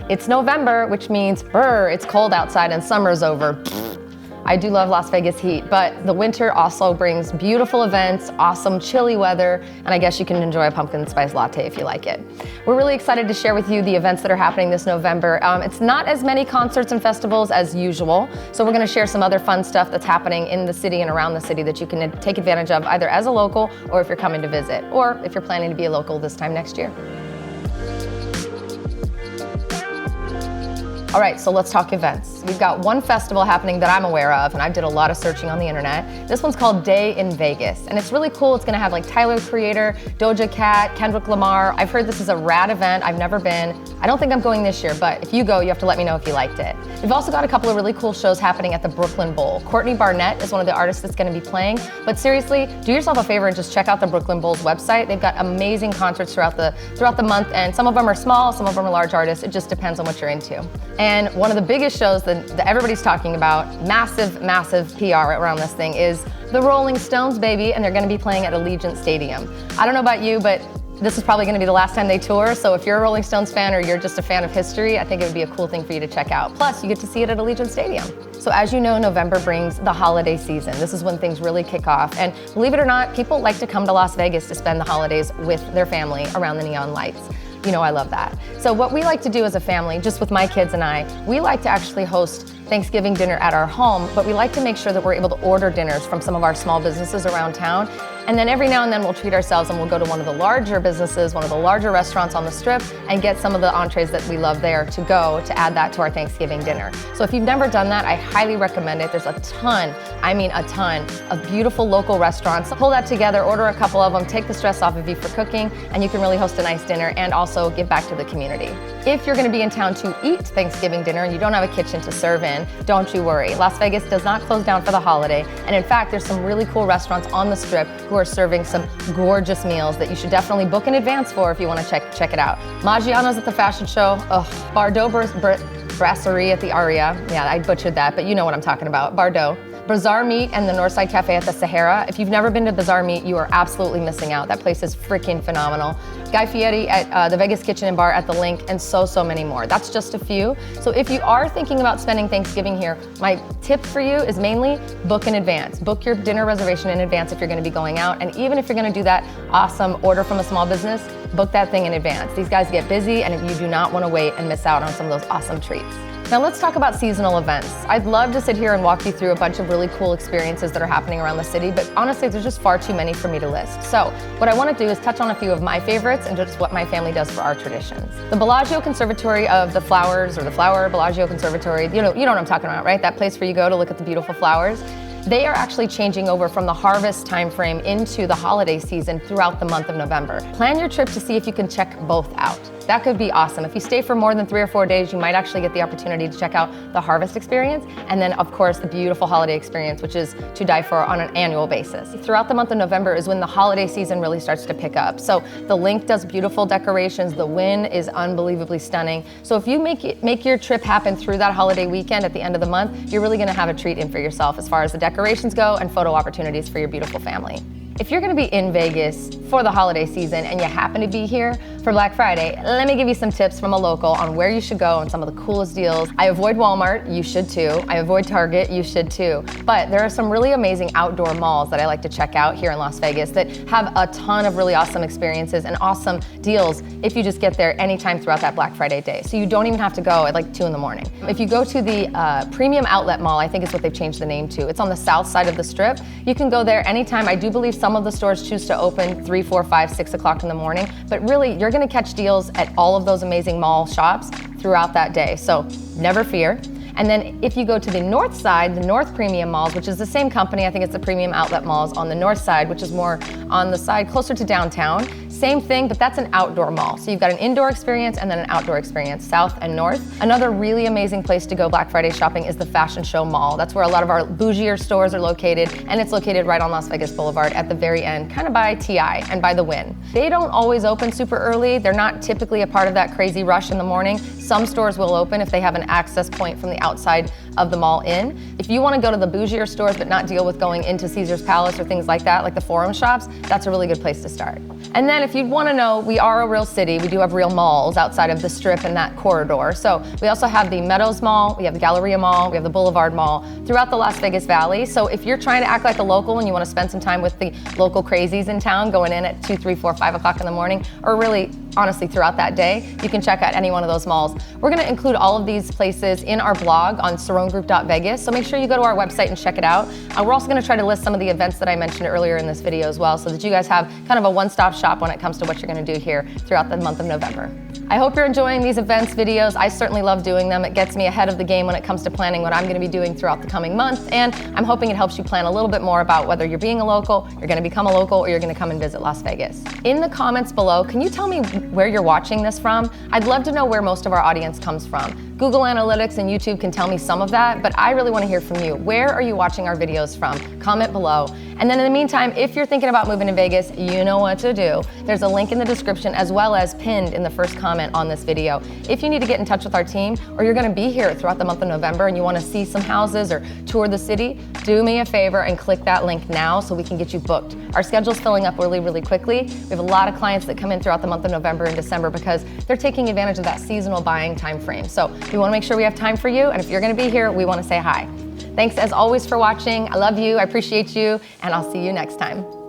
It's November, which means, it's cold outside and summer's over. I do love Las Vegas heat, but the winter also brings beautiful events, awesome chilly weather, and I guess you can enjoy a pumpkin spice latte if you like it. We're really excited to share with you the events that are happening this November. It's not as many concerts and festivals as usual, so we're gonna share some other fun stuff that's happening in the city and around the city that you can take advantage of either as a local or if you're coming to visit, or if you're planning to be a local this time next year. All right, so let's talk events. We've got one festival happening that I'm aware of, and I did a lot of searching on the internet. This one's called Day in Vegas, and it's really cool. It's gonna have like Tyler, the Creator, Doja Cat, Kendrick Lamar. I've heard this is a rad event. I've never been. I don't think I'm going this year, but if you go, you have to let me know if you liked it. We've also got a couple of really cool shows happening at the Brooklyn Bowl. Courtney Barnett is one of the artists that's gonna be playing, but seriously, do yourself a favor and just check out the Brooklyn Bowl's website. They've got amazing concerts throughout the month, and some of them are small, some of them are large artists. It just depends on what you're into. And one of the biggest shows that everybody's talking about, massive PR around this thing, is the Rolling Stones, baby, and they're gonna be playing at Allegiant Stadium. I don't know about you, but this is probably gonna be the last time they tour, so if you're a Rolling Stones fan or you're just a fan of history, I think it would be a cool thing for you to check out. Plus, you get to see it at Allegiant Stadium. So as you know, November brings the holiday season. This is when things really kick off, and believe it or not, people like to come to Las Vegas to spend the holidays with their family around the neon lights. You know I love that. So what we like to do as a family, just with my kids and I, we like to actually host Thanksgiving dinner at our home, but we like to make sure that we're able to order dinners from some of our small businesses around town. And then every now and then we'll treat ourselves and we'll go to one of the larger businesses, one of the larger restaurants on the Strip, and get some of the entrees that we love there to go to add that to our Thanksgiving dinner. So if you've never done that, I highly recommend it. There's a ton, I mean a ton, of beautiful local restaurants. Pull that together, order a couple of them, take the stress off of you for cooking, and you can really host a nice dinner and also give back to the community. If you're gonna be in town to eat Thanksgiving dinner and you don't have a kitchen to serve in, don't you worry. Las Vegas does not close down for the holiday. And in fact, there's some really cool restaurants on the Strip who are serving some gorgeous meals that you should definitely book in advance for if you want to check it out. Maggiano's at the fashion show. Bardot Brasserie at the Aria. Yeah, I butchered that, but you know what I'm talking about. Bardot. Bazaar Meat and the Northside Cafe at the Sahara. If you've never been to Bazaar Meat, you are absolutely missing out. That place is freaking phenomenal. Guy Fieri at the Vegas Kitchen and Bar at the Link, and so many more. That's just a few. So if you are thinking about spending Thanksgiving here, my tip for you is mainly book in advance. Book your dinner reservation in advance if you're gonna be going out, and even if you're gonna do that awesome order from a small business, book that thing in advance. These guys get busy, and you do not wanna wait and miss out on some of those awesome treats. Now let's talk about seasonal events. I'd love to sit here and walk you through a bunch of really cool experiences that are happening around the city, but honestly, there's just far too many for me to list. So what I want to do is touch on a few of my favorites and just what my family does for our traditions. The Bellagio Conservatory of the Flowers, or the Flower Bellagio Conservatory, you know what I'm talking about, right? That place where you go to look at the beautiful flowers. They are actually changing over from the harvest timeframe into the holiday season throughout the month of November. Plan your trip to see if you can check both out. That could be awesome. If you stay for more than 3 or 4 days, you might actually get the opportunity to check out the harvest experience, and then of course the beautiful holiday experience, which is to die for on an annual basis. Throughout the month of November is when the holiday season really starts to pick up. So the Link does beautiful decorations, the Wynn is unbelievably stunning. So if you make your trip happen through that holiday weekend at the end of the month, you're really gonna have a treat in for yourself as far as the decorations go and photo opportunities for your beautiful family. If you're gonna be in Vegas for the holiday season and you happen to be here for Black Friday, let me give you some tips from a local on where you should go and some of the coolest deals. I avoid Walmart, you should too. I avoid Target, you should too. But there are some really amazing outdoor malls that I like to check out here in Las Vegas that have a ton of really awesome experiences and awesome deals if you just get there anytime throughout that Black Friday day. So you don't even have to go at like 2 in the morning. If you go to the Premium Outlet Mall, I think is what they've changed the name to. It's on the south side of the Strip. You can go there anytime. I do believe some of the stores choose to open 3, 4, 5, 6 o'clock in the morning, but really you're gonna catch deals at all of those amazing mall shops throughout that day, so never fear. And then if you go to the north side, the North Premium Malls, which is the same company, I think it's the Premium Outlet Malls on the north side, which is more on the side closer to downtown. Same thing, but that's an outdoor mall. So you've got an indoor experience and then an outdoor experience, south and north. Another really amazing place to go Black Friday shopping is the Fashion Show Mall. That's where a lot of our bougier stores are located, and it's located right on Las Vegas Boulevard at the very end, kind of by TI and by the Wynn. They don't always open super early. They're not typically a part of that crazy rush in the morning. Some stores will open if they have an access point from the outside of the mall in. If you want to go to the bougier stores but not deal with going into Caesar's Palace or things like that, like the Forum shops, that's a really good place to start. And then if you want to know, we are a real city. We do have real malls outside of the Strip and that corridor. So we also have the Meadows Mall, we have the Galleria Mall, we have the Boulevard Mall throughout the Las Vegas Valley. So if you're trying to act like a local and you want to spend some time with the local crazies in town, going in at 2, 3, 4, 5 o'clock in the morning, or really honestly throughout that day, you can check out any one of those malls. We're going to include all of these places in our blog on cerronegroup.vegas, so make sure you go to our website and check it out. We're also going to try to list some of the events that I mentioned earlier in this video as well, so that you guys have kind of a one-stop shop when it comes to what you're going to do here throughout the month of November. I hope you're enjoying these events videos. I certainly love doing them. It gets me ahead of the game when it comes to planning what I'm going to be doing throughout the coming month, and I'm hoping it helps you plan a little bit more about whether you're being a local, you're going to become a local, or you're going to come and visit Las Vegas. In the comments below, can you tell me where you're watching this from? I'd love to know where most of our audience comes from. Google Analytics and YouTube can tell me some of that, but I really want to hear from you. Where are you watching our videos from? Comment below. And then in the meantime, if you're thinking about moving to Vegas, you know what to do. There's a link in the description as well as pinned in the first comment on this video. If you need to get in touch with our team, or you're going to be here throughout the month of November and you want to see some houses or tour the city, do me a favor and click that link now so we can get you booked. Our schedule's filling up really, really quickly. We have a lot of clients that come in throughout the month of November and December because they're taking advantage of that seasonal buying time frame. So we want to make sure we have time for you, and if you're going to be here, we want to say hi. Thanks as always for watching. I love you, I appreciate you, and I'll see you next time.